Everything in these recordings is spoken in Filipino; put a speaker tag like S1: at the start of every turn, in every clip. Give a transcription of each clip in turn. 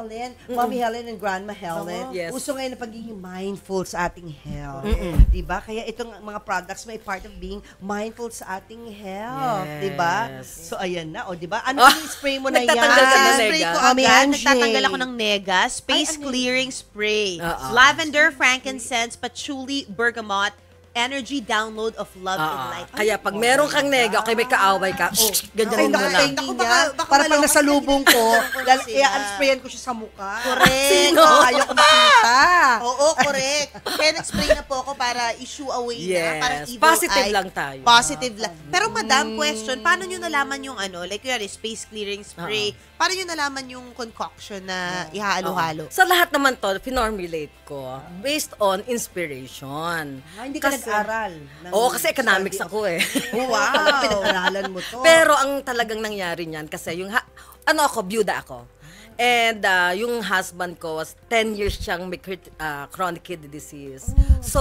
S1: Helen, Mommy Helen and Grandma Helen.
S2: Yes.
S1: Uso ngayon na pagiging mindful sa ating health. Diba? Kaya itong mga products may part of being mindful sa ating health.
S2: Yes.
S1: Diba? So, ayan na. O, diba? Ano yung spray mo na yan?
S2: Nagtatanggal ka na,
S3: Spray
S2: Nega?
S3: ko
S1: Mami
S3: agad.
S1: Angie.
S3: Nagtatanggal ako ng Nega Space Clearing Spray. Lavender, frankincense, patchouli, bergamot, energy download of love and light.
S2: Kaya pag meron kang nega, okay, may kaaway ka, ganyan mo lang.
S1: Naku,
S3: baka
S1: para pag
S3: maloko
S1: nasa lubong ko,
S3: sila.
S1: i-sprayan ko siya sa mukha.
S3: Correct.
S1: Sino? Ayaw ko makita.
S3: Oo, correct. Kaya nag-spray na po ako para issue away na. Parang
S2: Yes.
S3: evil
S2: Positive
S3: eye.
S2: lang tayo.
S3: Positive lang. Pero madam, question, paano nyo nalaman yung like yun, space clearing spray, paano nyo nalaman yung concoction na ihalo-halo?
S2: Sa lahat naman to, finormulate ko based on inspiration.
S1: Hindi ka nag-aral.
S2: Oo, kasi economics ako eh.
S1: Wow. Pinag-aralan mo to.
S2: Pero ang talagang nangyari niyan, kasi yung, byuda ako. And yung husband ko was 10 years siyang may chronic kidney disease. So,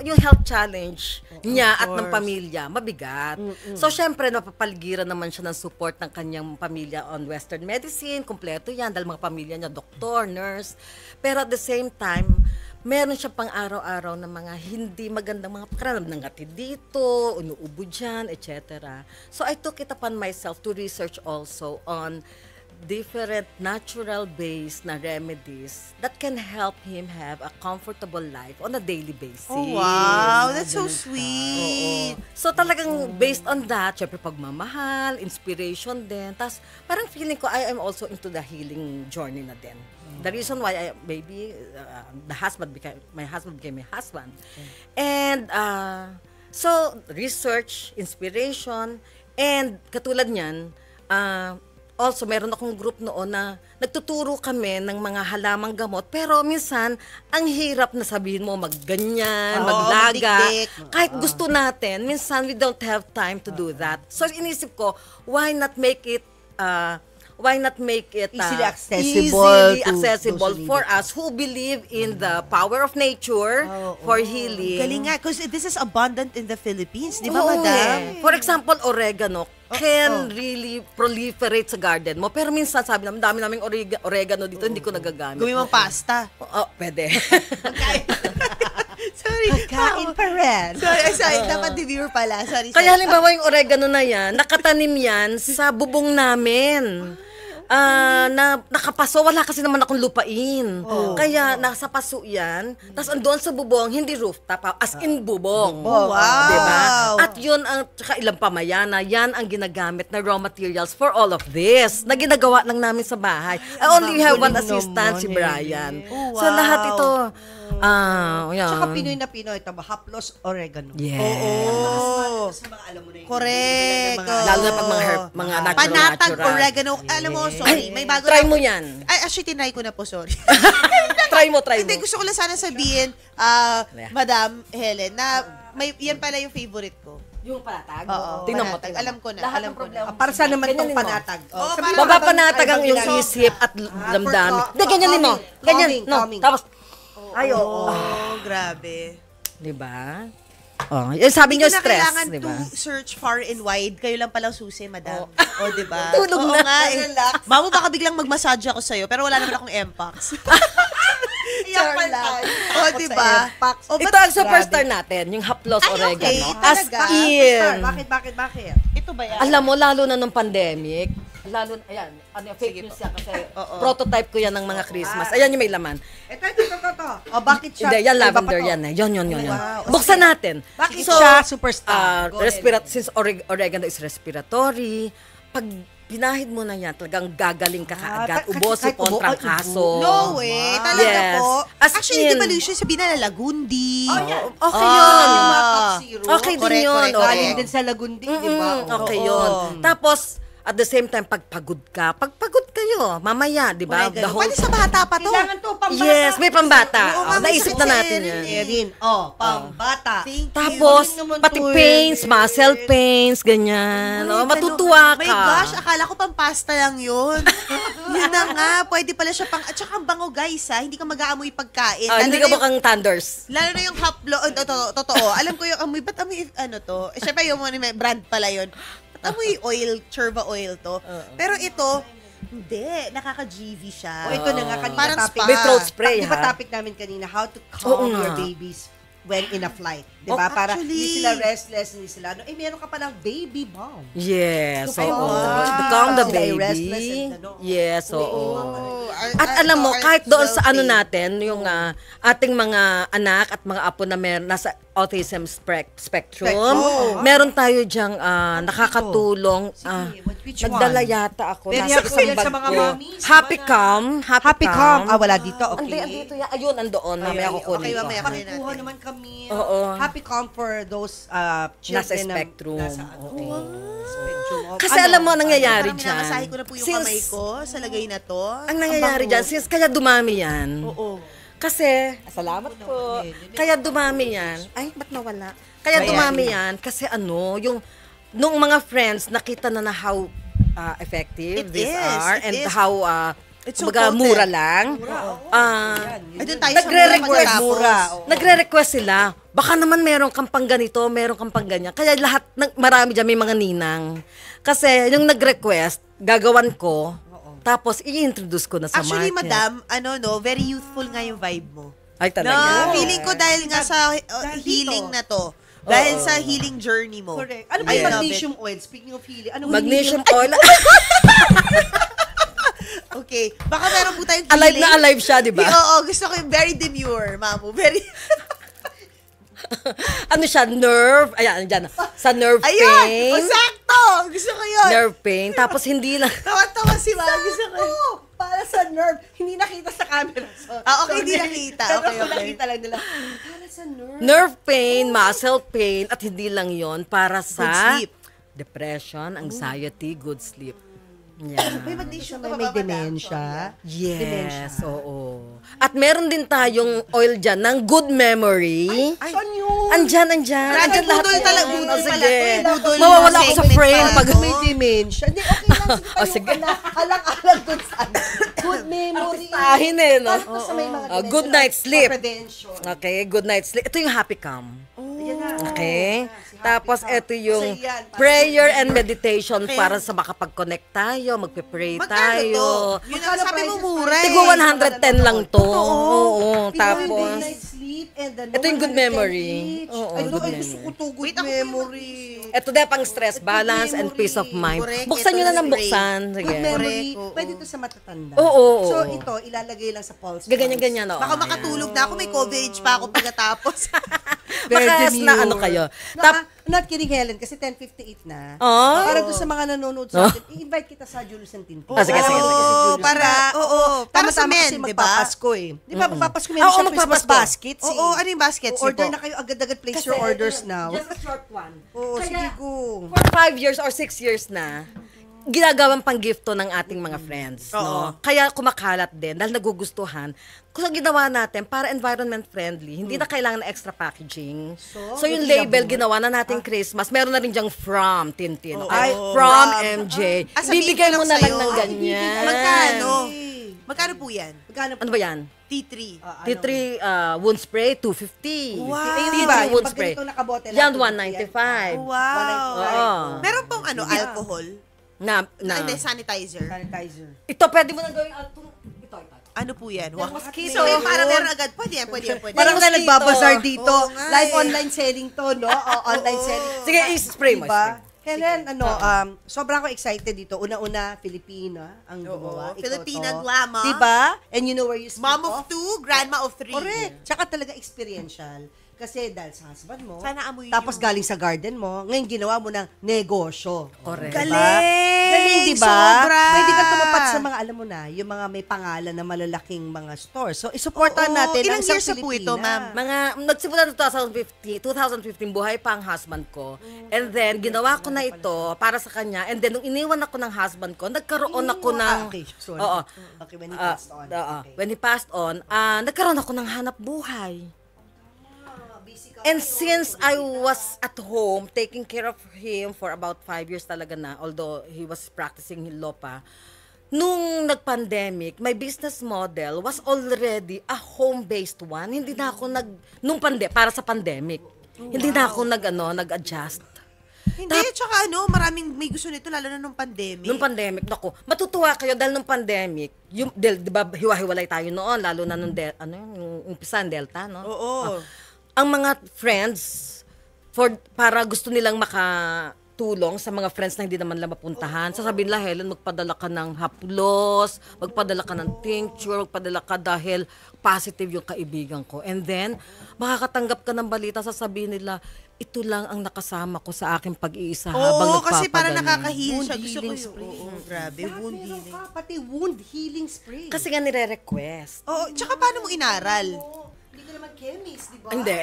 S2: yung health challenge niya at ng pamilya, mabigat. So, syempre, napapaligiran naman siya ng support ng kanyang pamilya on Western medicine. Kompleto yan, dahil mga pamilya niya, doktor, nurse. Pero at the same time, meron siya pang araw-araw na mga hindi magandang mga pakaramdam, nangatid dito, inuubo dyan, etc. So, I took it upon myself to research also on different natural-based na remedies that can help him have a comfortable life on a daily basis.
S3: Oh, wow. That's so sweet.
S2: So talagang based on that, syempre pagmamahal, inspiration din. Tapos parang feeling ko I am also into the healing journey na din. The reason why my husband became my husband. And so research, inspiration, and katulad niyan, also, meron akong group noon na nagtuturo kami ng mga halamang gamot. Pero minsan, ang hirap na sabihin mo magganyan, maglaga. Kahit gusto natin, minsan we don't have time to do that. So, inisip ko, why not make it easily accessible for us who believe in the power of nature for healing.
S3: Galing nga, because this is abundant in the Philippines, di ba,
S2: Oo,
S3: madam?
S2: For example, oregano can really proliferate sa garden mo. Pero minsan, sabi namin, dami naming oregano dito, hindi ko nagagamit.
S3: Gawin mong pasta.
S2: Pwede.
S3: Sorry.
S1: Kain pa rin.
S3: Sorry. Dapat deviewer pala. Sorry.
S2: Kaya halimbawa yung oregano na yan, nakatanim yan sa bubong namin. Na nakapaso, wala kasi naman akong lupain. Kaya nasa paso yan, tapos andun sa bubong, hindi rooftop, as in bubong.
S3: Wow!
S2: Diba? At yun, tsaka ilang pamayana, yan ang ginagamit na raw materials for all of this, na ginagawa lang namin sa bahay. I only have one assistant, si Brian. So lahat ito, yan.
S1: Tsaka Pinoy na Pinoy, haplos oregano.
S2: Yes.
S3: Oo.
S1: Sa mga alam mo na yun.
S3: Correct.
S2: Lalo na pag mga
S3: Panatag
S2: natural.
S3: oregano. Alam mo, sorry. May bago
S2: Try
S3: na-
S2: mo yan.
S3: Ay, actually, tinry ko na po, sorry.
S2: Try mo.
S3: Hindi, gusto ko lang sana sabihin, Madam Helen, na yan pala yung favorite ko.
S2: Yung panatag?
S3: Oo,
S2: Tingnan mo,
S3: panatag.
S2: tingnan mo.
S3: Alam ko na,
S2: Lahat
S3: alam
S2: ng
S3: ko
S2: problema
S3: na.
S1: Para saan naman
S2: Ganyanin
S1: itong
S2: mo.
S1: panatag?
S3: Oo,
S1: Sabihin
S3: para-
S1: mo
S2: Mapapanatag ang iyong
S1: ibang
S2: isip at damdamin. Hindi, ganyanin mo. Ganyan. No, tapos,
S3: Oh, grabe.
S2: diba? Oh, yung sabi
S3: Hindi
S2: nyo
S3: ko na
S2: stress,
S3: kailangan
S2: diba?
S3: to search far and wide. Kayo lang palang susi, madam. Diba?
S2: Tulog
S3: Oo
S2: na.
S3: nga eh. Mamo, baka biglang mag-massage ako sa'yo, pero wala naman akong Mpox.
S1: Iyak pa lang.
S3: Diba?
S2: Ito ang superstar natin, yung haplos
S3: Ay,
S2: oregano.
S3: okay.
S2: As
S3: Talaga?
S2: in.
S1: Bakit?
S3: Ito ba yan?
S2: Alam mo, lalo na nung pandemic, ayan, fake news yan kasi prototype ko yan ng mga Christmas. Ayan yung may laman.
S1: Ito. Bakit siya?
S2: Hindi, yan
S1: Iba pa
S2: lavender
S1: to?
S2: yan eh. Yun.
S3: Wow.
S2: Buksan natin.
S1: Bakit siya superstar? Go ahead.
S2: Since oregano is respiratory, pag pinahid mo na yan, talagang gagaling ka kaagad. Ubo,
S1: kahit
S2: sipon,
S1: ubo,
S2: trangkaso.
S3: No way. Talaga
S2: Yes.
S3: po.
S2: As
S3: Actually,
S2: in-
S3: di ba Lucio, sabihin na Lagundi?
S2: Okay yun.
S1: Yung mga Coke Zero.
S2: Okay din
S3: Correct,
S2: yun.
S3: correct,
S2: okay.
S1: Galing din sa Lagundi, di ba?
S2: Okay yun. Tapos, at the same time, pagpagod kayo, mamaya, di ba? The whole-
S3: Pwede sa bata pa to.
S1: Kailangan to, pambata.
S2: Yes, may pambata.
S3: Oo nga, may
S2: Naisip
S3: sakit
S2: na
S3: si
S2: natin
S3: Erin.
S2: yan.
S1: Erin, pambata.
S3: Thank you.
S2: Tapos,
S1: Galing naman
S2: pati
S1: to,
S2: pains,
S1: Erin.
S2: muscle pains, ganyan.
S3: Ay,
S2: Matutuwa ka.
S3: My gosh, akala ko pang pasta lang yun. Yun na nga, pwede pala siya pang, at saka ang bango guys ha, hindi ka mag-aamoy pagkain.
S2: Hindi ka bukang thunders.
S3: Lalo na yung haplo, totoo, alam ko yung amoy, ba't amoy, syempre yung brand pala yun. Ba't amoy oil, churba oil to. Pero ito, Hindi, nakaka-GV siya.
S1: O ito na nga, kanina
S3: Parang
S1: topic.
S3: spa.
S2: May throat spray,
S1: Di ba
S2: ha?
S1: topic namin kanina, how to
S2: Oo
S1: calm your
S2: nga.
S1: babies when in a flight. Di
S3: Oh,
S1: ba? Para
S3: actually.
S1: hindi sila restless, hindi sila, meron ka palang baby bomb.
S2: Yes,
S1: So,
S2: oo.
S1: wow.
S2: To calm the
S1: Sila ay restless
S2: baby.
S1: and ano.
S2: Yes, oo.
S3: At
S2: At alam mo, kahit doon sa ano natin, yung ating mga anak at mga apo na nasa autism spectrum,
S1: Spectrum.
S2: meron tayo diyang nakakatulong.
S1: Sige, which one?
S2: Nagdala yata ako.
S1: Very
S2: nasa
S1: helpful
S2: isang
S1: yan sa
S2: bag
S1: mga
S2: ko.
S1: mommies,
S2: Happy
S1: mga-
S2: Calm.
S1: Happy calm. Wala dito. Okay.
S2: Andito yan. Ayun, andoon. Mamaya
S3: Okay,
S2: kukunin ko.
S3: mamaya.
S1: Pakuha naman kami.
S2: Oo.
S1: Happy calm for those children
S2: Nasa spectrum.
S1: Nasa
S2: Oo.
S1: spectrum.
S2: Kasi alam mo, ang nangyayari
S3: Parang
S2: dyan.
S3: minamasahe ko na po yung kamay ko sa lagay na to.
S2: Ang nangyayari dyan, since kaya dumami yan.
S3: Oo.
S2: Kasi, salamat po. Kaya dumami yan. Ay, ba't nawala? Kaya dumami yan kasi nung mga friends, nakita na how effective
S3: It
S2: these
S3: is,
S2: are
S3: it
S2: and
S3: is.
S2: how
S3: It's so
S2: kumbaga,
S3: potent.
S2: mura lang.
S3: Ay, doon tayo sa
S2: Nagre-request,
S3: mura.
S2: nagre-request sila. Baka naman meron kang pang ganito, meron kang pang ganyan. Kaya lahat, marami dyan, may mga ninang. Kasi yung nag-request, gagawan ko, tapos i-introduce ko na sa
S3: Actually,
S2: market.
S3: madam, very youthful nga yung vibe mo.
S2: Ay,
S3: No,
S2: talaga.
S3: feeling ko dahil nga sa healing na to. Dahil sa healing journey mo.
S1: Correct. Ano ba
S3: I
S1: yung
S3: love
S1: magnesium oil? Speaking of healing, ano
S2: Magnesium
S1: healing?
S2: oil.
S3: Okay. Baka meron po tayong
S2: Alive
S3: healing.
S2: na alive siya, di ba?
S3: Oo, gusto ko yung very demure, mamu. Very...
S2: Ano siya, nerve. Ayan, dyan. Sa nerve
S3: Ayun!
S2: pain.
S3: O, sakto! Gusto ko yun.
S2: Nerve pain. Tapos hindi lang.
S3: Tawa-tawa si Mama. Gusto ko yun.
S1: Oo, para sa nerve. Hindi nakita sa camera. So,
S3: Okay, hindi nakita.
S1: Pero
S3: Okay,
S1: kung
S3: okay.
S1: nakita lang nila. Para sa nerve.
S2: Nerve pain, muscle pain, at hindi lang yon para sa
S3: Good sleep.
S2: depression, anxiety, good sleep. Yeah.
S3: May magnesium
S1: May,
S3: ka
S1: may
S3: ba, madam?
S1: dementia.
S2: Yes,
S1: Dementia.
S2: oo. At meron din tayong oil dyan ng good memory.
S1: Saan yun?
S2: Andyan.
S3: Grabe,
S2: Andyan lahat.
S3: budol
S2: yan.
S3: talaga, budol
S2: Oh,
S3: pala
S2: sige.
S3: to eh. Budol
S2: Mawawala ako sa
S3: segment
S2: frame
S3: pala
S2: pag...
S3: to.
S1: May dementia. Hindi, okay lang. Sige,
S2: Oh, sige.
S1: Alang-alang dun sa ano. Good memory.
S2: Artistahin eh, no?
S1: Basta may mga
S2: Oh,
S1: dementia
S2: good
S1: na-
S2: night's sleep.
S1: or prevention.
S2: Okay, good night sleep. Ito yung happy calm.
S1: Ayan na.
S2: Okay?
S1: Si Happy
S2: Tapos
S1: Calm.
S2: ito yung
S1: Kasi yan, para
S2: prayer
S1: sa-
S2: and meditation
S3: Kaya-
S2: para sa makapag-connect tayo, magpe-pray
S3: Magkano
S2: tayo.
S3: to? Yun ang sabi mo mura eh.
S2: Tigwa 110 lang to. Oo,
S1: Good
S2: tapos
S1: night's sleep and the
S2: Ito yung good
S1: 110
S2: memory.
S1: each.
S2: Oo,
S1: Ay,
S2: good
S1: ay,
S2: memory.
S1: gusto ko to, good
S3: Wait, ako
S1: memory.
S2: ito din pang stress balance and
S1: memory.
S2: peace of mind.
S3: Correct,
S2: Buksan
S3: ito
S2: nyo na
S3: na
S2: ng
S3: spray.
S2: buksan. Sige.
S1: Good memory.
S3: Correct, oo.
S1: Pwede to sa matatanda.
S2: Oo.
S1: So, ito, ilalagay lang sa pulse.
S2: Ganyan-ganyan, oo.
S3: Baka makatulog na ako, may coverage pa ako pagkatapos.
S2: Baka na ano kayo.
S1: Not kidding, Helen, kasi 10:58 na.
S2: Oh.
S1: Para doon sa mga nanonood sa atin, i-invite kita sa Julius and Tintin.
S2: Sige.
S3: Oo, para
S1: Tama
S3: sa
S1: tama
S3: men,
S1: kasi
S3: di ba?
S1: magpapasko eh. Di ba magpapasko meron
S2: Oo,
S1: siya Christmas
S2: magpapasko.
S1: baskets eh.
S3: Oo, ano yung basket?
S1: Order na kayo agad-agad, place your orders now.
S2: Just a short one.
S1: Oo, sige ko.
S2: For 5 years or 6 years na, ginagawang pang-gift to ng ating mga friends. No? Kaya kumakalat din dahil nagugustuhan. Kung ginawa natin para environment friendly, hindi na kailangan ng extra packaging. So yung label, ginawa na natin Christmas. Meron na rin dyang from Tintin. Okay? From MJ.
S3: Sabihin
S2: Bibigay
S3: ko
S2: mo
S3: lang
S2: na lang
S3: sa'yo.
S2: ng ganyan.
S3: Magkano? Magkano po yan?
S1: Magkano
S2: Ano ba yan?
S3: T3.
S2: T3 wound spray, 250.
S3: Wow.
S2: T3
S1: Diba, yung
S2: wound
S1: pag
S2: spray.
S1: ganito nakabote lang,
S2: Yan,
S1: 250
S2: 195.
S3: Wow.
S2: Oo.
S3: Meron pong alcohol?
S2: Na.
S3: Hindi, sanitizer.
S1: Sanitizer.
S2: Ito, pwede mo na gawin. Ito.
S3: Ano po yan? Wow.
S2: mosquito.
S3: So, parang meron agad. Pwede yan.
S1: Parang na
S2: mosquito.
S1: nagbabazar dito.
S3: Oo nga
S1: Live
S3: eh.
S1: online selling to, no? Online selling.
S2: Sige, i-spray mo.
S1: Diba?
S2: spray.
S1: Kailan, sobrang ako excited dito. Una-una, Filipina ang gumawa. Ikaw
S3: Filipina
S1: to.
S3: glamour.
S1: Diba? And you know where you speak
S3: Mom of 2, grandma of 3.
S1: Correct. Tsaka talaga experiential. Kasi dahil sa husband mo,
S3: Sana amoy
S1: tapos
S3: yung-
S1: galing sa garden mo, ngayon ginawa mo ng negosyo.
S2: Correct.
S1: Diba?
S3: Galing!
S1: Galing, diba?
S3: Sobra!
S1: Pwede ka tumapat sa mga, alam mo na, yung mga may pangalan na malalaking mga stores. So, isuportahan
S3: Oo.
S1: natin
S3: Ilang
S1: ang isang
S3: years na po ito,
S1: Pilipina.
S3: ma'am?
S2: Mga, nagsimula ng 2015, buhay pa ang husband ko. And then, ginawa ko na ito para sa kanya. And then, nung iniwan ako ng husband ko, nagkaroon ako ng...
S1: Okay, sorry.
S2: Oo.
S1: Okay, when he passed on.
S2: Oo.
S1: Okay.
S2: When he passed on, nagkaroon ako ng hanap buhay. And since I was at home, taking care of him for about 5 years talaga na, although he was practicing law pa, nung nag-pandemic, my business model was already a home-based one. Hindi na ako para sa pandemic. Hindi na ako nag-adjust.
S3: Hindi, tsaka maraming may gusto nito, lalo na nung pandemic.
S2: Nung pandemic, naku, matutuwa kayo dahil nung pandemic, di ba hiwa-hiwalay tayo noon, lalo na nung, yung umpisa, Delta, no?
S3: Oo.
S2: Ang mga friends, para gusto nilang makatulong sa mga friends na hindi naman nila mapuntahan, sasabihin nila, Helen, magpadala ka ng haplos, magpadala ka ng tincture, magpadala ka dahil positive yung kaibigan ko. And then, makakatanggap ka ng balita, sasabihin nila, ito lang ang nakasama ko sa aking pag-iisa habang nagpapagaling.
S3: Kasi para nakaka-heal siya.
S1: Wound
S3: Gusto ko
S1: healing
S3: yun.
S1: spray.
S3: Oo, grabe. Wound healing.
S1: Pati wound healing spray.
S2: Kasi nga nire-request.
S3: Oo, tsaka paano mo inaral?
S1: Hindi ka naman chemist, di ba?
S2: Hindi.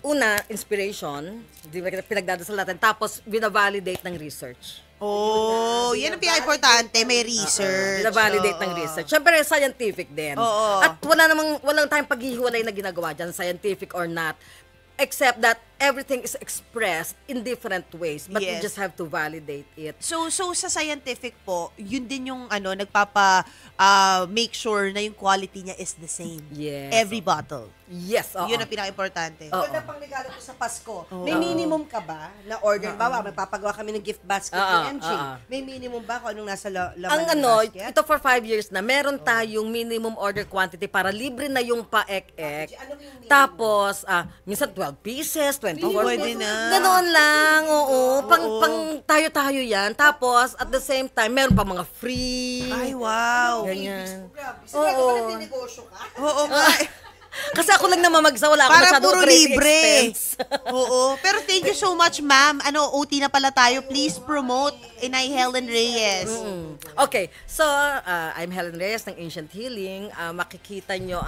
S2: Una, inspiration, di ba pinagdadasal natin, tapos binavalidate ng research.
S3: Oh, yan ang pinaka-importante. May research.
S2: Binavalidate ng research. Siyempre, scientific din.
S3: Oo.
S2: At walang tayong paghihiwalay na ginagawa dyan, scientific or not, except that everything is expressed in different ways, but you
S3: Yes.
S2: just have to validate it.
S3: So sa scientific po, yun din yung make sure na yung quality niya is the same.
S2: Yes.
S3: Every bottle.
S2: Yes, oo.
S3: Yun ang pinaka-importante.
S2: Oo.
S1: Ito na pang regalo ko sa Pasko. May minimum ka ba na order? Bawa, magpapagawa kami ng gift basket ng MJ. May minimum ba kung anong nasa laman
S2: Ang
S1: ng basket?
S2: ito for 5 years na, meron tayong minimum order quantity para libre na yung pa-ek-ek.
S1: Ano yung minimum?
S2: Tapos, minsan 12 pieces, 24
S3: Pwede
S2: pieces.
S3: na.
S2: Ganoon lang, oo. Pang tayo-tayo yan. Tapos, at the same time, meron pa mga free.
S3: Ay, wow.
S2: Ganyan.
S1: Grabe. Sabi ko
S2: Oo.
S1: ba nagtinegosyo ka?
S3: Oo nga.
S2: Kasi ako lang namamagsa, wala ako
S3: Para
S2: masyadong
S3: puro
S2: operating
S3: libre.
S2: expense.
S3: Oo. Pero thank you so much, ma'am. OT na pala tayo. Please promote Inay Helen Reyes.
S2: Okay, so I'm Helen Reyes ng Ancient Healing. Makikita nyo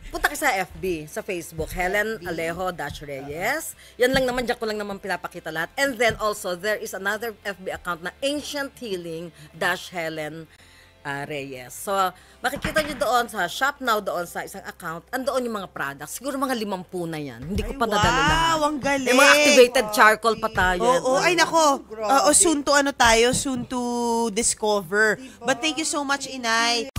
S2: punta ka sa FB, sa Facebook, Helen Alejo-Reyes. Yan lang naman, dyan ko lang naman pinapakita lahat. And then also, there is another FB account na Ancient Healing-Helen Reyes. So, makikita nyo doon sa Shop Now, doon sa isang account, andoon yung mga products. Siguro mga 50 na yan. Hindi ko pa nadala lahat.
S3: Wow, ang galing.
S2: May mga activated charcoal pa tayo.
S3: Oo, ay nako. Soon to discover. But thank you so much, Inay.